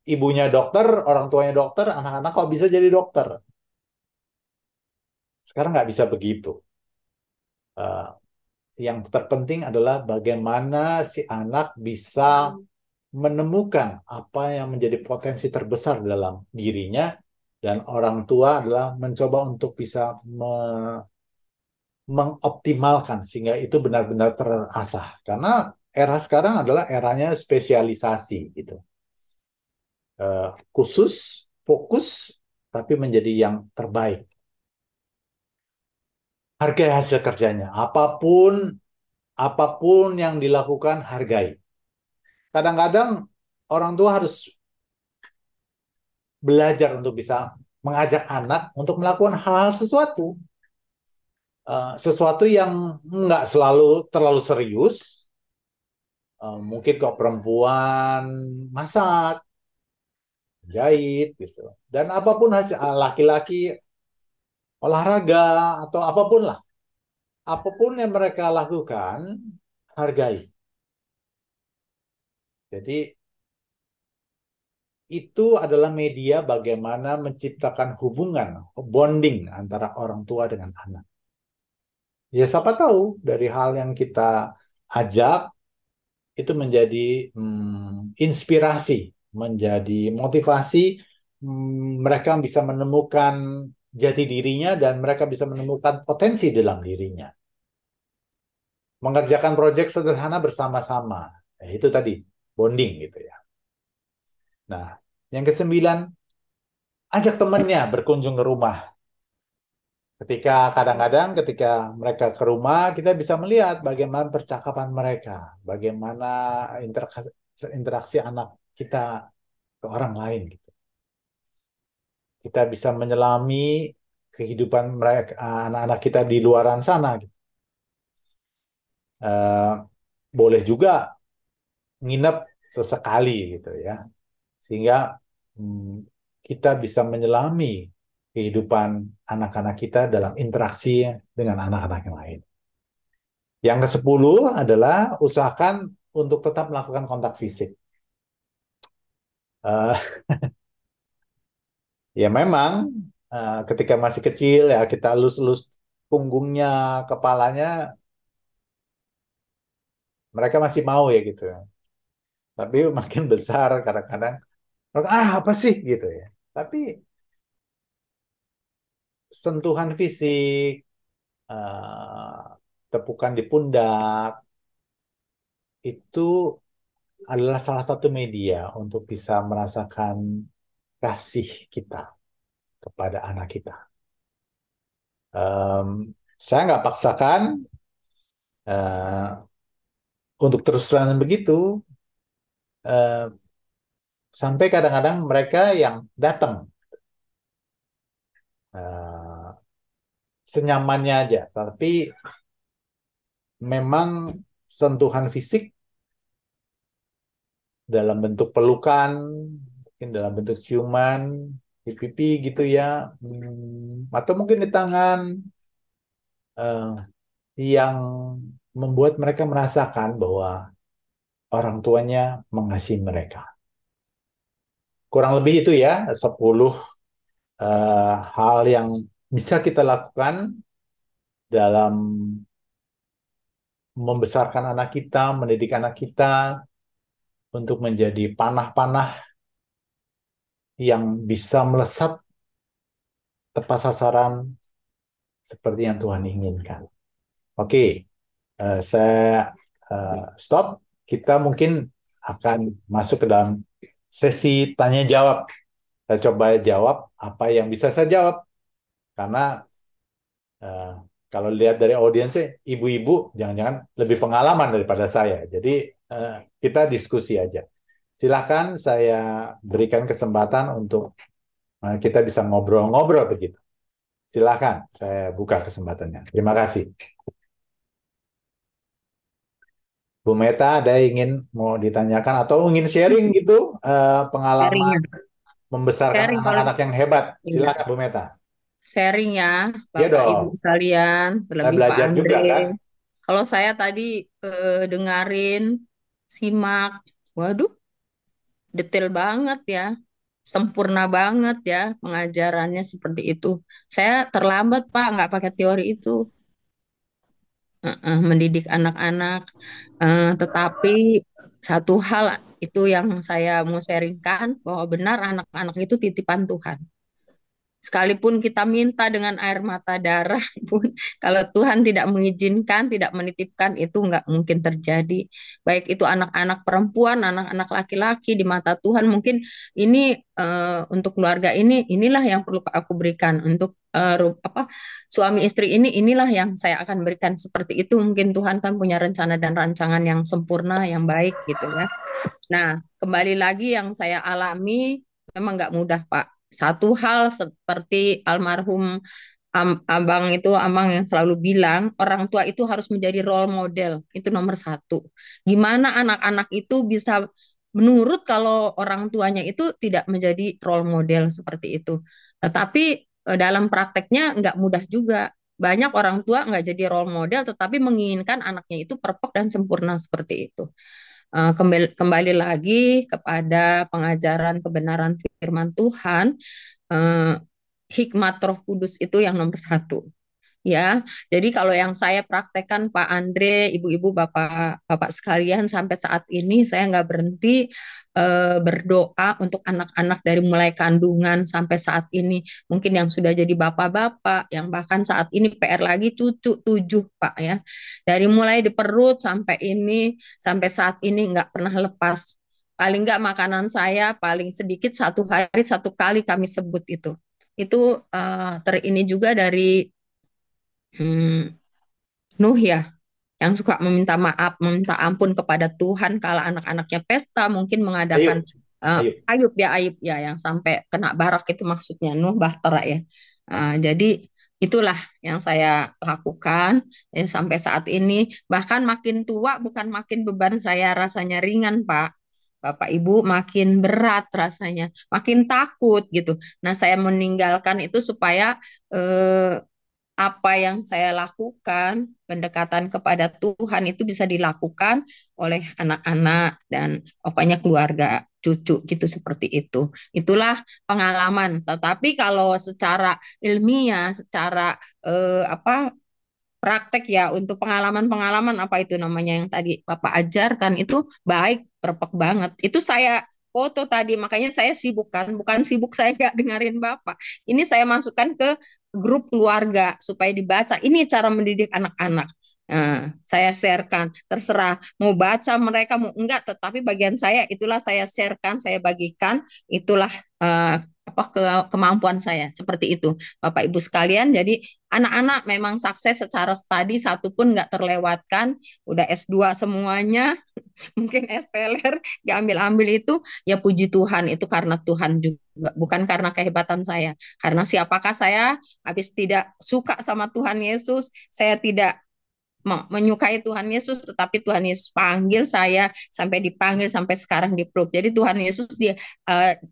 ibunya dokter, orang tuanya dokter, anak-anak kok bisa jadi dokter. Sekarang nggak bisa begitu. Eh, yang terpenting adalah bagaimana si anak bisa menemukan apa yang menjadi potensi terbesar dalam dirinya dan orang tua adalah mencoba untuk bisa mengoptimalkan sehingga itu benar-benar terasah. Karena era sekarang adalah eranya spesialisasi gitu. Khusus, fokus, tapi menjadi yang terbaik. Hargai hasil kerjanya. Apapun yang dilakukan, hargai. Kadang-kadang orang tua harus belajar untuk bisa mengajak anak untuk melakukan hal-hal sesuatu. sesuatu yang nggak selalu terlalu serius. Mungkin kok perempuan masak, jahit gitu. Dan apapun hasil laki-laki olahraga atau apapun lah. Apapun yang mereka lakukan, hargai. Jadi itu adalah media bagaimana menciptakan hubungan, bonding antara orang tua dengan anak. Ya siapa tahu dari hal yang kita ajak itu menjadi inspirasi, menjadi motivasi, mereka bisa menemukan jati dirinya dan mereka bisa menemukan potensi dalam dirinya. Mengerjakan proyek sederhana bersama-sama. Itu tadi, bonding gitu ya. Nah, yang kesembilan, ajak temannya berkunjung ke rumah. Ketika mereka ke rumah, kita bisa melihat bagaimana percakapan mereka, bagaimana interaksi, interaksi anak kita ke orang lain gitu. Kita bisa menyelami kehidupan mereka, anak-anak kita di luaran sana gitu. Eh, boleh juga nginep sesekali gitu ya, sehingga hmm, kita bisa menyelami kehidupan anak-anak kita dalam interaksi dengan anak-anak yang lain. Yang ke-10 adalah usahakan untuk tetap melakukan kontak fisik. Eh, ya memang ketika masih kecil ya kita elus-elus punggungnya, kepalanya, mereka masih mau ya gitu. Tapi makin besar kadang-kadang, apa sih gitu ya. Tapi sentuhan fisik, eh, tepukan di pundak, itu adalah salah satu media untuk bisa merasakan kasih kita kepada anak kita. Em, saya nggak paksakan eh, untuk terus-terusan begitu, eh, sampai kadang-kadang mereka yang datang eh, senyamannya aja, tapi memang sentuhan fisik dalam bentuk pelukan, mungkin dalam bentuk ciuman di pipi gitu ya, atau mungkin di tangan, eh, yang membuat mereka merasakan bahwa orang tuanya mengasihi mereka. Kurang lebih itu ya 10 hal yang bisa kita lakukan dalam membesarkan anak kita, mendidik anak kita untuk menjadi panah-panah yang bisa melesat tepat sasaran seperti yang Tuhan inginkan. Oke, saya stop. Kita mungkin akan masuk ke dalam sesi tanya jawab. Saya coba jawab apa yang bisa saya jawab. Karena eh, kalau lihat dari audiensnya, ibu-ibu jangan-jangan lebih pengalaman daripada saya. Jadi eh, kita diskusi aja. Silakan saya berikan kesempatan untuk kita bisa ngobrol-ngobrol begitu. Silakan, saya buka kesempatannya. Terima kasih. Bu Meta, ada ingin mau ditanyakan atau ingin sharing gitu Sharing pengalaman ya. membesarkan Sharing kalau anak-anak yang hebat? iya. Silakan Bu Meta. Sharing ya, Iya Bapak Ibu dong, sekalian, saya terlebih Pak belajar Andre. juga kan. Kalau saya tadi dengarin, simak, waduh, detail banget ya, sempurna banget ya pengajarannya seperti itu. Saya terlambat Pak, nggak pakai teori itu. Mendidik anak-anak. Tetapi satu hal itu yang saya mau sharingkan bahwa benar anak-anak itu titipan Tuhan. Sekalipun kita minta dengan air mata darah pun, kalau Tuhan tidak mengizinkan, tidak menitipkan, itu nggak mungkin terjadi. Baik itu anak-anak perempuan, anak-anak laki-laki di mata Tuhan, mungkin ini untuk keluarga ini, inilah yang perlu aku berikan untuk apa suami istri ini, inilah yang saya akan berikan seperti itu. Mungkin Tuhan kan punya rencana dan rancangan yang sempurna, yang baik gitu ya. Nah, kembali lagi yang saya alami memang nggak mudah, Pak. Satu hal seperti almarhum abang yang selalu bilang orang tua itu harus menjadi role model, itu nomor satu. Gimana anak-anak itu bisa menurut kalau orang tuanya itu tidak menjadi role model seperti itu. Tetapi dalam prakteknya nggak mudah juga. Banyak orang tua nggak jadi role model, tetapi menginginkan anaknya itu perfect dan sempurna seperti itu. Kembali lagi kepada pengajaran kebenaran firman Tuhan, eh, hikmat Roh Kudus itu yang nomor satu. Ya, jadi kalau yang saya praktekkan Pak Andre, ibu-ibu, bapak-bapak sekalian sampai saat ini saya nggak berhenti berdoa untuk anak-anak dari mulai kandungan sampai saat ini. Mungkin yang sudah jadi bapak-bapak, yang bahkan saat ini PR lagi cucu tujuh Pak ya. Dari mulai di perut sampai ini, sampai saat ini nggak pernah lepas. Paling nggak makanan saya paling sedikit satu hari satu kali kami sebut itu. Itu terini juga dari Hmm, Nuh ya, yang suka meminta maaf, meminta ampun kepada Tuhan kalau anak-anaknya pesta, mungkin Ayub, mengadakan Ayub. Ayub ya, yang sampai kena barak itu maksudnya Nuh Bahtera ya. Jadi itulah yang saya lakukan sampai saat ini. Bahkan makin tua bukan makin beban saya rasanya ringan, Pak. Bapak Ibu makin berat rasanya, makin takut gitu. Nah, saya meninggalkan itu supaya eh, apa yang saya lakukan, pendekatan kepada Tuhan itu bisa dilakukan oleh anak-anak dan pokoknya keluarga cucu gitu seperti itu. Itulah pengalaman. Tetapi kalau secara ilmiah, secara apa praktek ya untuk pengalaman-pengalaman apa itu namanya yang tadi Bapak ajarkan itu baik, perfect banget. Itu saya foto tadi, makanya saya sibuk kan, bukan sibuk saya nggak dengerin Bapak. Ini saya masukkan ke grup keluarga supaya dibaca. Ini cara mendidik anak-anak. Nah, saya sharekan, terserah mau baca mereka mau enggak, tetapi bagian saya itulah saya sharekan, saya bagikan, itulah eh, apa kemampuan saya seperti itu, Bapak Ibu sekalian. Jadi anak-anak memang sukses secara studi satu pun nggak terlewatkan, udah S2 semuanya, mungkin SPLR diambil-ambil itu, ya puji Tuhan itu karena Tuhan juga, bukan karena kehebatan saya. Karena siapakah saya habis tidak suka sama Tuhan Yesus, saya tidak menyukai Tuhan Yesus, tetapi Tuhan Yesus panggil saya sampai dipanggil sampai sekarang dipeluk. Jadi Tuhan Yesus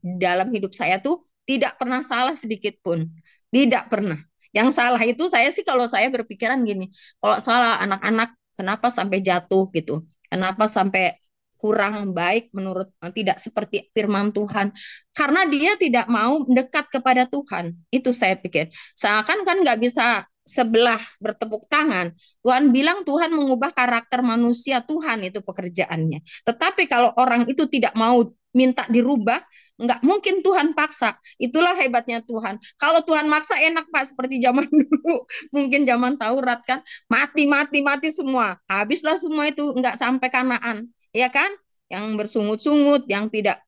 dalam hidup saya tuh tidak pernah salah sedikit pun, tidak pernah. Yang salah itu saya sih kalau saya berpikiran gini, kalau salah anak-anak kenapa sampai jatuh gitu, kenapa sampai kurang baik menurut tidak seperti firman Tuhan karena dia tidak mau mendekat kepada Tuhan, itu saya pikir seakan kan nggak bisa sebelah bertepuk tangan. Tuhan bilang Tuhan mengubah karakter manusia, Tuhan itu pekerjaannya. Tetapi kalau orang itu tidak mau minta dirubah, nggak mungkin Tuhan paksa. Itulah hebatnya Tuhan. Kalau Tuhan maksa enak Pak, seperti zaman dulu, mungkin zaman Taurat kan, mati, mati, mati semua. Habislah semua itu, nggak sampai Kanaan. Ya kan? Yang bersungut-sungut, yang tidak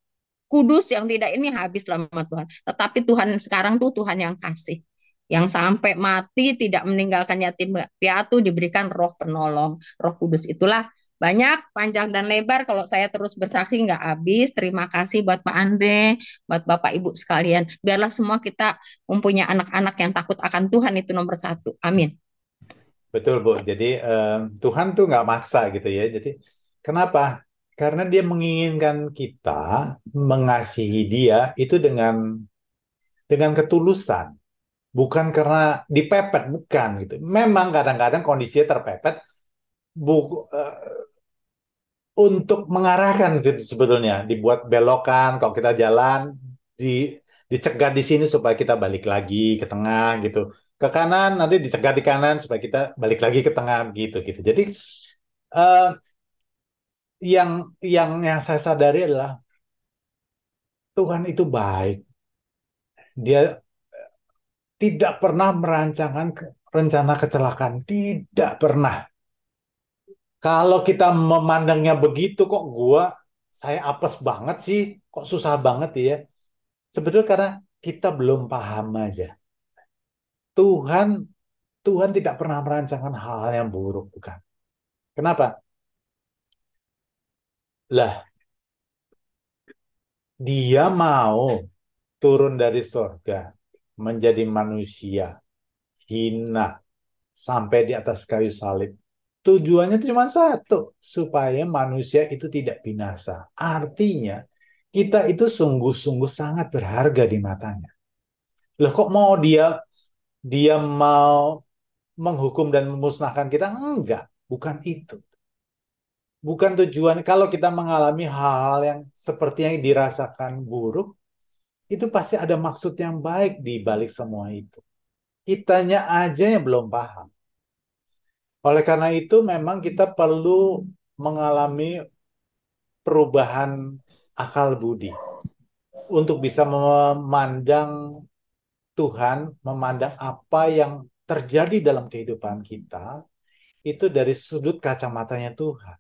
kudus, yang tidak ini habis sama Tuhan. Tetapi Tuhan sekarang tuh Tuhan yang kasih. Yang sampai mati tidak meninggalkan yatim piatu diberikan roh penolong, roh kudus. Itulah banyak, panjang dan lebar. Kalau saya terus bersaksi nggak habis. Terima kasih buat Pak Andre, buat Bapak Ibu sekalian. Biarlah semua kita mempunyai anak-anak yang takut akan Tuhan itu nomor satu. Amin. Betul, Bu. Jadi Tuhan tuh nggak maksa gitu ya. Jadi kenapa? Karena dia menginginkan kita mengasihi dia itu dengan ketulusan, bukan karena dipepet, bukan gitu. Memang kadang-kadang kondisinya terpepet bu, eh, untuk mengarahkan gitu sebetulnya, dibuat belokan kalau kita jalan di dicegat di sini supaya kita balik lagi ke tengah gitu. Ke kanan nanti dicegat di kanan supaya kita balik lagi ke tengah gitu gitu. Jadi eh, yang saya sadari adalah Tuhan itu baik. Dia tidak pernah merancangkan rencana kecelakaan, tidak pernah. Kalau kita memandangnya begitu kok saya apes banget sih, kok susah banget ya. Sebetulnya karena kita belum paham aja. Tuhan Tuhan tidak pernah merancangkan hal yang buruk, bukan. Kenapa? Lah, dia mau turun dari surga menjadi manusia, hina sampai di atas kayu salib. Tujuannya itu cuma satu, supaya manusia itu tidak binasa. Artinya, kita itu sungguh-sungguh sangat berharga di matanya. Loh kok mau dia mau menghukum dan memusnahkan kita? Enggak, bukan itu. Bukan tujuan kalau kita mengalami hal-hal yang seperti yang dirasakan buruk, itu pasti ada maksud yang baik di balik semua itu. Kitanya aja yang belum paham. Oleh karena itu, memang kita perlu mengalami perubahan akal budi untuk bisa memandang Tuhan, memandang apa yang terjadi dalam kehidupan kita itu dari sudut kacamatanya Tuhan.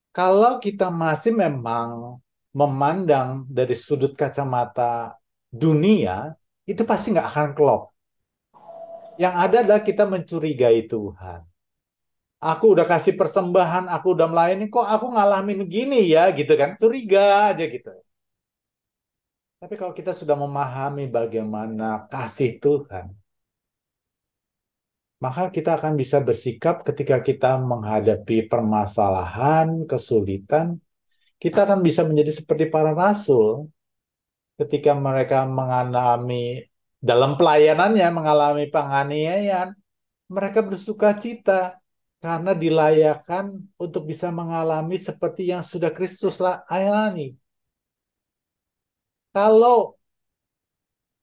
Kalau kita masih memang memandang dari sudut kacamata dunia, itu pasti nggak akan klop. Yang ada adalah kita mencurigai Tuhan. Aku udah kasih persembahan, aku udah melayani, kok aku ngalamin gini ya, gitu kan? Curiga aja gitu. Tapi kalau kita sudah memahami bagaimana kasih Tuhan, maka kita akan bisa bersikap ketika kita menghadapi permasalahan, kesulitan, kita akan bisa menjadi seperti para rasul ketika mereka mengalami dalam pelayanannya mengalami penganiayaan, mereka bersuka cita karena dilayakkan untuk bisa mengalami seperti yang sudah Kristus alami. Kalau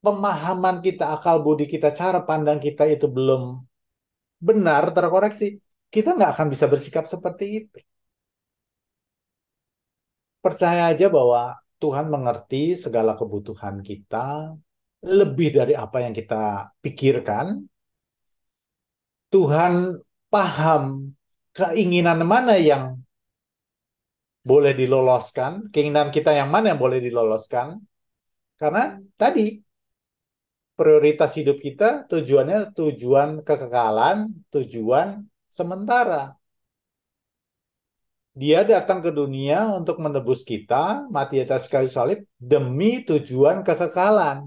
pemahaman kita, akal budi kita, cara pandang kita itu belum benar, terkoreksi, kita nggak akan bisa bersikap seperti itu. Percaya aja bahwa Tuhan mengerti segala kebutuhan kita, lebih dari apa yang kita pikirkan. Tuhan paham keinginan mana yang boleh diloloskan, keinginan kita yang mana yang boleh diloloskan. Karena tadi prioritas hidup kita tujuannya tujuan kekekalan, tujuan sementara. Dia datang ke dunia untuk menebus kita, mati atas kayu salib demi tujuan kekekalan.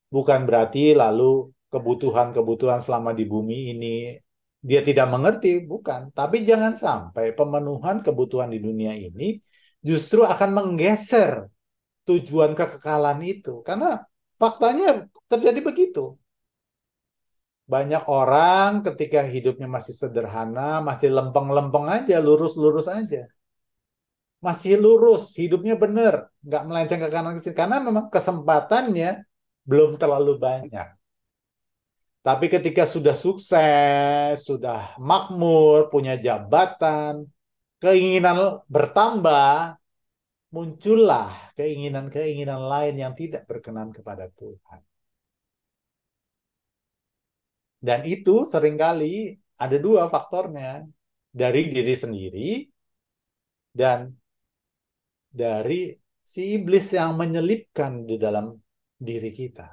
Bukan berarti lalu kebutuhan-kebutuhan selama di bumi ini dia tidak mengerti, bukan. Tapi jangan sampai pemenuhan kebutuhan di dunia ini justru akan menggeser tujuan kekekalan itu. Karena faktanya terjadi begitu. Banyak orang ketika hidupnya masih sederhana, masih lempeng-lempeng aja, lurus-lurus aja. Masih lurus, hidupnya benar, nggak melenceng ke kanan ke sini. Karena memang kesempatannya belum terlalu banyak. Tapi ketika sudah sukses, sudah makmur, punya jabatan, keinginan bertambah, muncullah keinginan-keinginan lain yang tidak berkenan kepada Tuhan. Dan itu seringkali ada dua faktornya. Dari diri sendiri dan dari si iblis yang menyelipkan di dalam diri kita.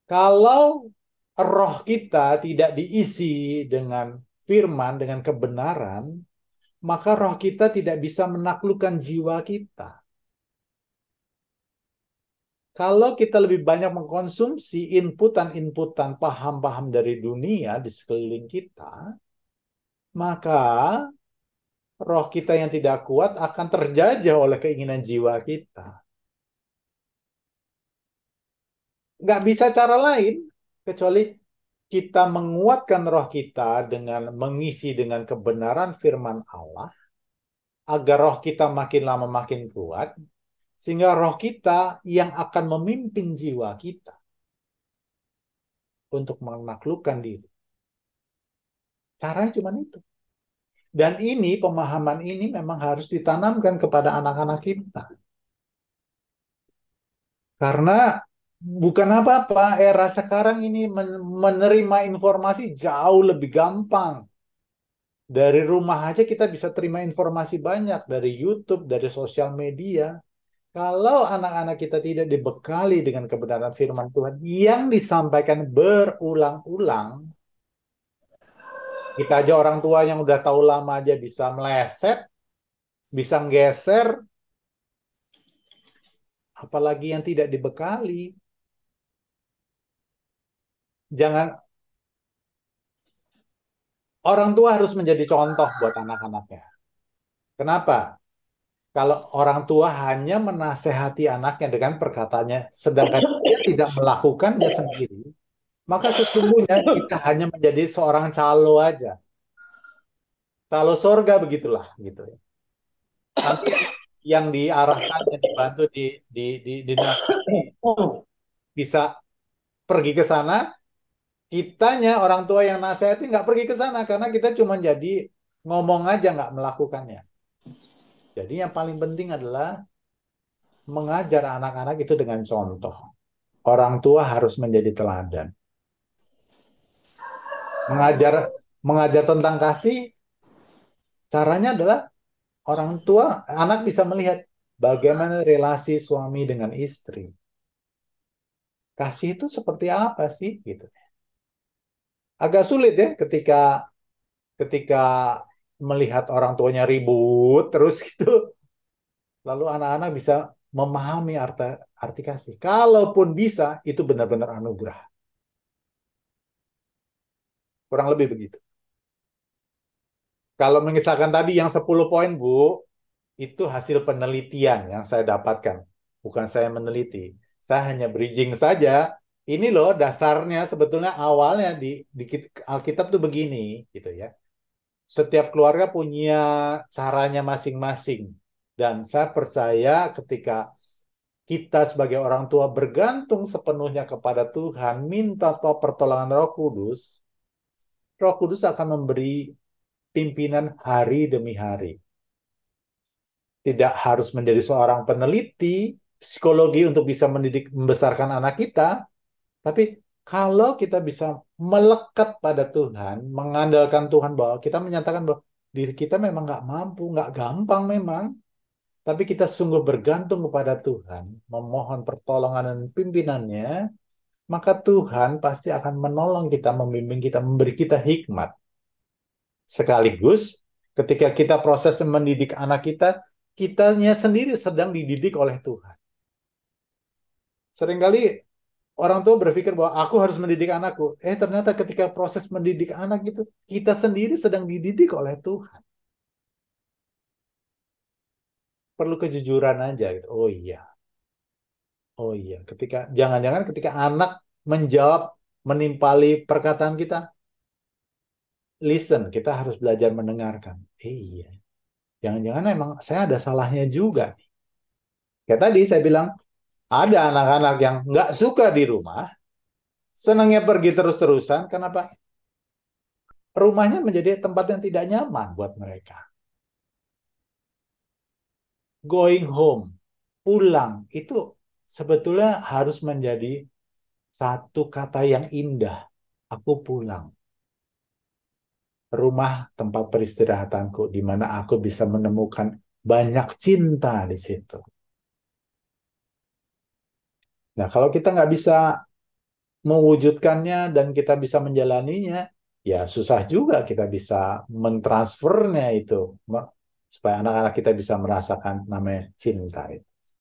Kalau roh kita tidak diisi dengan firman, dengan kebenaran, maka roh kita tidak bisa menaklukkan jiwa kita. Kalau kita lebih banyak mengkonsumsi inputan-inputan paham-paham dari dunia di sekeliling kita, maka roh kita yang tidak kuat akan terjajah oleh keinginan jiwa kita. Nggak bisa cara lain kecuali kita menguatkan roh kita dengan mengisi dengan kebenaran firman Allah, agar roh kita makin lama makin kuat, sehingga roh kita yang akan memimpin jiwa kita untuk menaklukkan diri. Caranya cuma itu. Dan ini, pemahaman ini memang harus ditanamkan kepada anak-anak kita. Karena bukan apa-apa, era sekarang ini menerima informasi jauh lebih gampang. Dari rumah aja kita bisa terima informasi banyak dari YouTube, dari sosial media. Kalau anak-anak kita tidak dibekali dengan kebenaran firman Tuhan yang disampaikan berulang-ulang, kita aja orang tua yang udah tahu lama aja bisa meleset, bisa geser, apalagi yang tidak dibekali. jangan orang tua harus menjadi contoh buat anak-anaknya. Kenapa? Kalau orang tua hanya menasehati anaknya dengan perkataannya, sedangkan dia tidak melakukannya sendiri, maka sesungguhnya kita hanya menjadi seorang calo aja. Calo sorga begitulah gitu. Nanti yang diarahkan, yang dibantu, dinasihati bisa pergi ke sana, kitanya orang tua yang nasihati nggak pergi ke sana karena kita cuma jadi ngomong aja nggak melakukannya. Jadi yang paling penting adalah mengajar anak-anak itu dengan contoh. Orang tua harus menjadi teladan. Mengajar mengajar tentang kasih, caranya adalah orang tua, anak bisa melihat bagaimana relasi suami dengan istri. Kasih itu seperti apa sih gitu. Agak sulit ya ketika ketika melihat orang tuanya ribut terus gitu, lalu anak-anak bisa memahami arti kasih. Kalaupun bisa, itu benar-benar anugerah. Kurang lebih begitu. Kalau misalkan tadi yang 10 poin, Bu, itu hasil penelitian yang saya dapatkan. Bukan saya meneliti. Saya hanya bridging saja. Ini loh dasarnya sebetulnya awalnya di Alkitab tuh begini gitu ya. Setiap keluarga punya caranya masing-masing. Dan saya percaya ketika kita sebagai orang tua bergantung sepenuhnya kepada Tuhan, minta pertolongan Roh Kudus akan memberi pimpinan hari demi hari. Tidak harus menjadi seorang peneliti psikologi untuk bisa mendidik membesarkan anak kita, tapi kalau kita bisa melekat pada Tuhan, mengandalkan Tuhan bahwa kita menyatakan bahwa diri kita memang nggak mampu, nggak gampang memang, tapi kita sungguh bergantung kepada Tuhan, memohon pertolongan dan pimpinannya, maka Tuhan pasti akan menolong kita, membimbing kita, memberi kita hikmat. Sekaligus ketika kita proses mendidik anak kita, kitanya sendiri sedang dididik oleh Tuhan. Seringkali orang tua berpikir bahwa aku harus mendidik anakku. Ternyata ketika proses mendidik anak itu, kita sendiri sedang dididik oleh Tuhan. Perlu kejujuran aja gitu. Oh iya, oh iya. Jangan-jangan ketika anak menjawab, menimpali perkataan kita, listen, kita harus belajar mendengarkan. Iya, jangan-jangan emang saya ada salahnya juga. Kayak tadi saya bilang, ada anak-anak yang nggak suka di rumah, senangnya pergi terus-terusan. Kenapa? Rumahnya menjadi tempat yang tidak nyaman buat mereka. Going home, pulang, itu sebetulnya harus menjadi satu kata yang indah. Aku pulang. Rumah tempat peristirahatanku, di mana aku bisa menemukan banyak cinta di situ. Nah, kalau kita nggak bisa mewujudkannya dan kita bisa menjalaninya, ya susah juga kita bisa mentransfernya itu supaya anak-anak kita bisa merasakan namanya cinta itu.